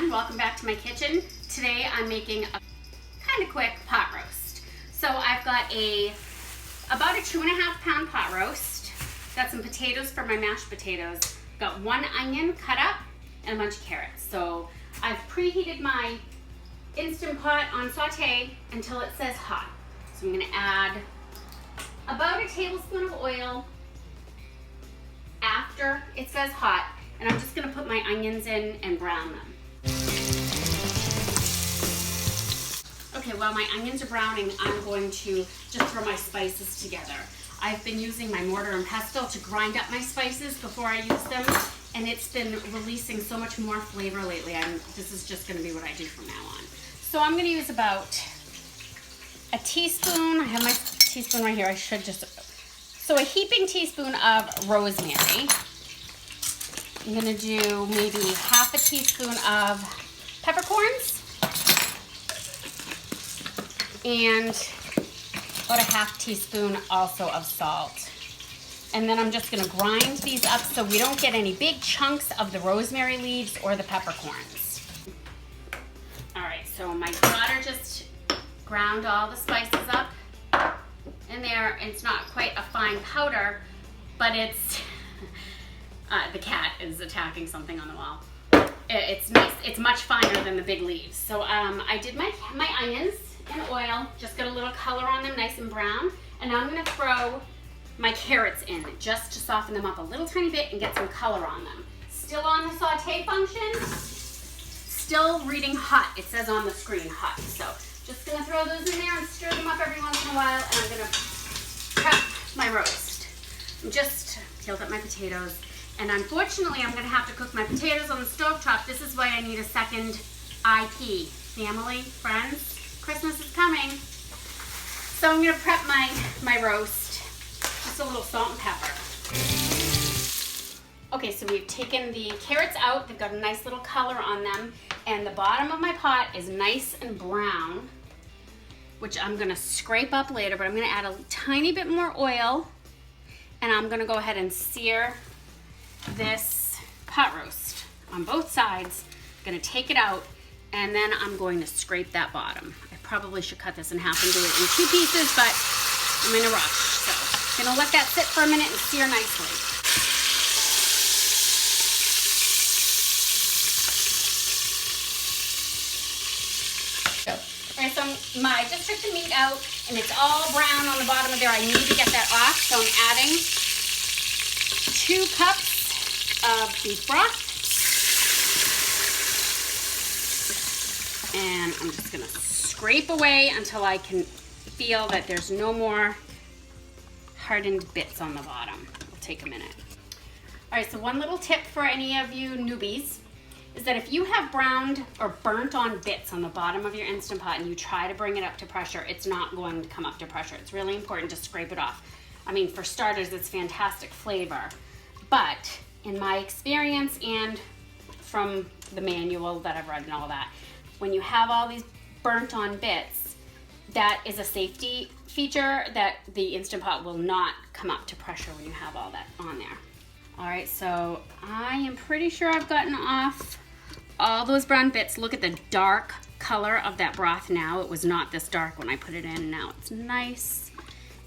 everyone, welcome back to my kitchen. Today I'm making a kind of quick pot roast. So I've got about a 2.5 pound pot roast. Got some potatoes for my mashed potatoes. Got 1 onion cut up and a bunch of carrots. So I've preheated my Instant Pot on saute until it says hot. So I'm going to add about a tablespoon of oil after it says hot, and I'm just going to put my onions in and brown them. Okay, while my onions are browning, I'm going to just throw my spices together. I've been using my mortar and pestle to grind up my spices before I use them, and it's been releasing so much more flavor lately. This is just going to be what I do from now on. So I'm going to use about a teaspoon. I have my teaspoon right here. So a heaping teaspoon of rosemary. I'm going to do maybe half a teaspoon of peppercorns and about a half teaspoon also of salt. And then I'm just going to grind these up so we don't get any big chunks of the rosemary leaves or the peppercorns. All right, so my daughter just ground all the spices up in there. It's not quite a fine powder, but it's, the cat is attacking something on the wall. It's nice, it's much finer than the big leaves. So I did my onions in oil, just got a little color on them, nice and brown. And now I'm gonna throw my carrots in just to soften them up a little tiny bit and get some color on them. Still on the saute function, still reading hot. It says on the screen hot. So just gonna throw those in there and stir them up every once in a while, and I'm gonna prep my roast. Just peeled up my potatoes, and unfortunately I'm gonna have to cook my potatoes on the stovetop. This is why I need a second IP. Family, friends, Christmas is coming. So I'm gonna prep my roast. Just a little salt and pepper. Okay, so we've taken the carrots out. They've got a nice little color on them, and the bottom of my pot is nice and brown, which I'm gonna scrape up later, but I'm gonna add a tiny bit more oil, and I'm gonna go ahead and sear this pot roast on both sides. I'm gonna take it out, and then I'm going to scrape that bottom. I probably should cut this in half and do it in 2 pieces, but I'm in a rush. So I'm gonna let that sit for a minute and sear nicely. Alright, so I just took the meat out, and it's all brown on the bottom of there. I need to get that off, so I'm adding 2 cups of beef broth. And I'm just gonna scrape away until I can feel that there's no more hardened bits on the bottom. It'll take a minute. Alright, so one little tip for any of you newbies is that if you have browned or burnt on bits on the bottom of your Instant Pot and you try to bring it up to pressure, it's not going to come up to pressure. It's really important to scrape it off. I mean, for starters, it's fantastic flavor, but in my experience and from the manual that I've read and all that, when you have all these burnt on bits, that is a safety feature that the Instant Pot will not come up to pressure when you have all that on there. All right, so I am pretty sure I've gotten off all those brown bits. Look at the dark color of that broth now. It was not this dark when I put it in, and now it's nice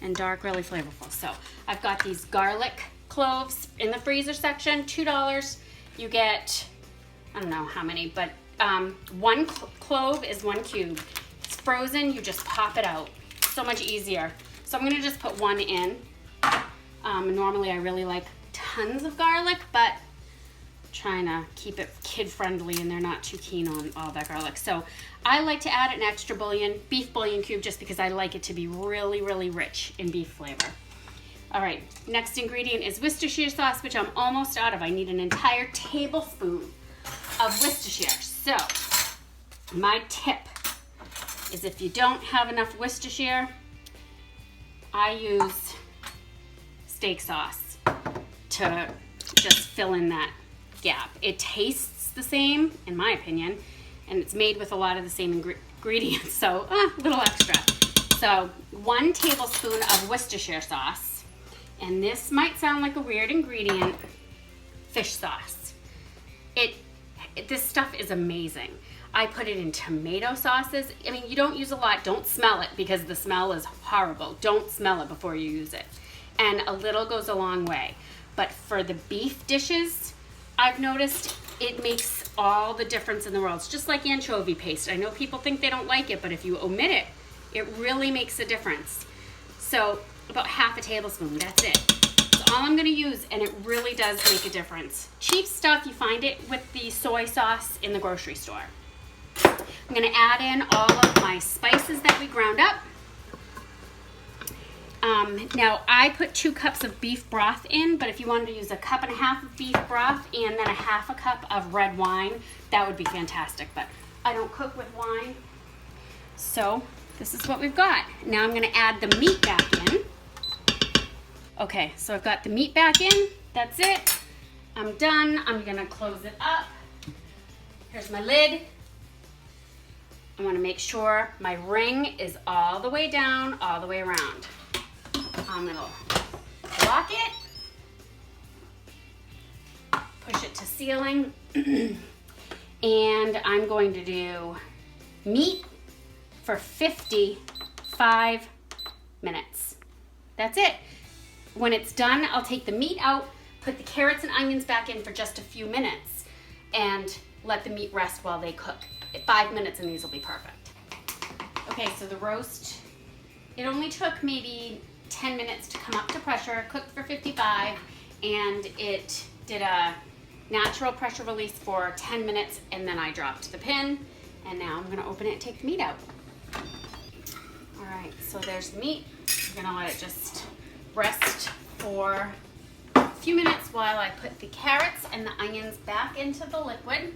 and dark, really flavorful. So I've got these garlic cloves in the freezer section, $2. You get, I don't know how many, but 1 clove is 1 cube. It's frozen, you just pop it out. So much easier. So I'm gonna just put 1 in. Normally I really like tons of garlic, but trying to keep it kid-friendly, and they're not too keen on all that garlic. So I like to add an extra bouillon, beef bouillon cube, just because I like it to be really, really rich in beef flavor. All right, next ingredient is Worcestershire sauce, which I'm almost out of. I need an entire tablespoon of Worcestershire. So my tip is, if you don't have enough Worcestershire, I use steak sauce to just fill in that gap. It tastes the same, in my opinion, and it's made with a lot of the same ingredients, so a little extra. So 1 tablespoon of Worcestershire sauce, and this might sound like a weird ingredient, fish sauce. It This stuff is amazing. I put it in tomato sauces. I mean, you don't use a lot. Don't smell it because the smell is horrible. Don't smell it before you use it. And a little goes a long way. But for the beef dishes, I've noticed it makes all the difference in the world. It's just like anchovy paste. I know people think they don't like it, but if you omit it, it really makes a difference. So about half a tablespoon, that's it. That's all I'm gonna use, and it really does make a difference. Cheap stuff, you find it with the soy sauce in the grocery store. I'm gonna add in all of my spices that we ground up. Now I put 2 cups of beef broth in, but if you wanted to use 1.5 cups of beef broth and then 1/2 cup of red wine, that would be fantastic, but I don't cook with wine. So this is what we've got. Now I'm gonna add the meat back in. Okay, so I've got the meat back in, that's it. I'm done, I'm gonna close it up. Here's my lid. I wanna make sure my ring is all the way down, all the way around. I'm gonna lock it, push it to sealing, and I'm going to do meat for 55 minutes. That's it. When it's done, I'll take the meat out, put the carrots and onions back in for just a few minutes, and let the meat rest while they cook. 5 minutes and these will be perfect. Okay, so the roast, it only took maybe 10 minutes to come up to pressure, cooked for 55, and it did a natural pressure release for 10 minutes, and then I dropped the pin, and now I'm gonna open it and take the meat out. All right, so there's the meat. I'm gonna let it just rest for a few minutes while I put the carrots and the onions back into the liquid.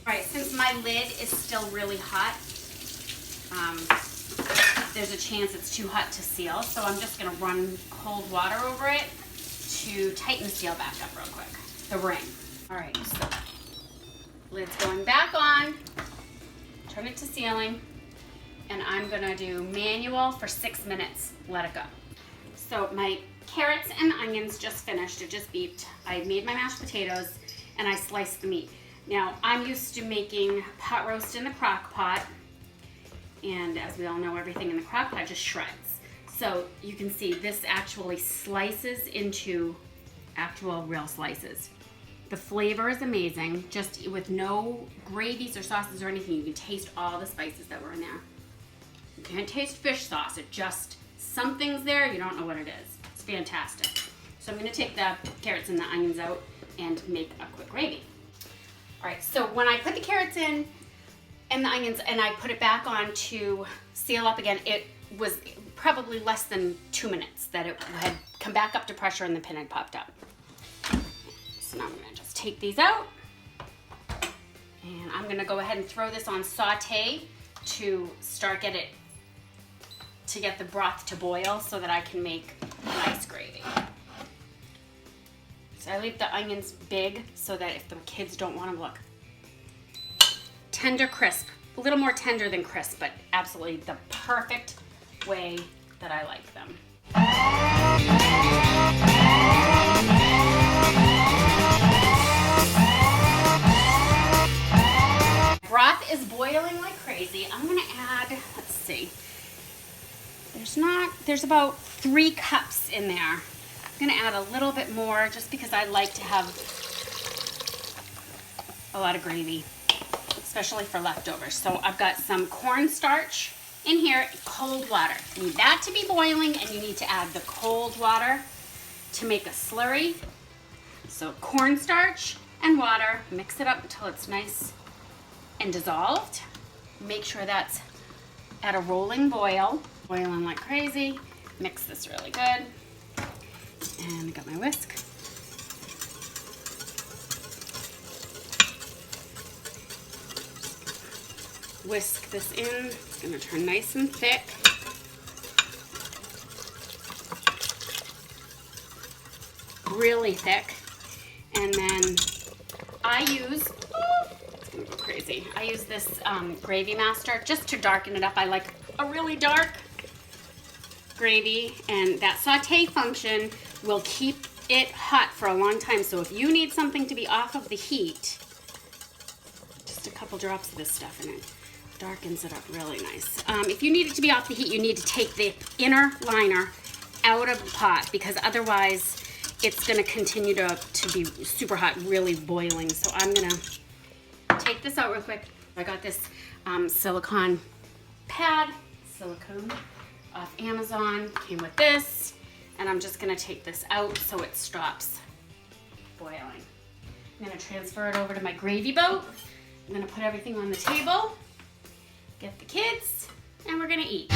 All right, since my lid is still really hot, there's a chance it's too hot to seal, so I'm just gonna run cold water over it to tighten the seal back up real quick, the ring. All right, so lid's going back on, turn it to sealing, and I'm gonna do manual for 6 minutes, let it go. So my carrots and onions just finished, it just beeped. I made my mashed potatoes and I sliced the meat. Now, I'm used to making pot roast in the crock pot, and as we all know, everything in the crock pot just shreds. So you can see this actually slices into actual real slices. The flavor is amazing, just with no gravies or sauces or anything. You can taste all the spices that were in there. You can't taste fish sauce, it just, something's there, you don't know what it is. It's fantastic. So I'm gonna take the carrots and the onions out and make a quick gravy. All right, so when I put the carrots in and the onions and I put it back on to seal up again, it was probably less than 2 minutes that it had come back up to pressure and the pin had popped up. So now I'm gonna just take these out, and I'm gonna go ahead and throw this on sauté to get the broth to boil so that I can make nice gravy. So I leave the onions big so that if the kids don't want them, look, tender crisp, a little more tender than crisp, but absolutely the perfect way that I like them. Broth is boiling like crazy. I'm gonna add, let's see, there's about 3 cups in there. I'm gonna add a little bit more just because I like to have a lot of gravy, especially for leftovers. So I've got some cornstarch in here, cold water. You need that to be boiling, and you need to add the cold water to make a slurry. So cornstarch and water, mix it up until it's nice and dissolved. Make sure that's at a rolling boil, boiling like crazy. Mix this really good. And I got my whisk. Whisk this in. It's gonna turn nice and thick. Really thick. And then I use, it's gonna go crazy. I use this Gravy Master just to darken it up. I like a really dark gravy, and that saute function will keep it hot for a long time. So if you need something to be off of the heat, just a couple drops of this stuff in it. Darkens it up really nice. If you need it to be off the heat, you need to take the inner liner out of the pot, because otherwise it's gonna continue to be super hot, really boiling. So I'm gonna take this out real quick. I got this silicone off Amazon, came with this, and I'm just gonna take this out so it stops boiling. I'm gonna transfer it over to my gravy boat. I'm gonna put everything on the table, get the kids, and we're gonna eat.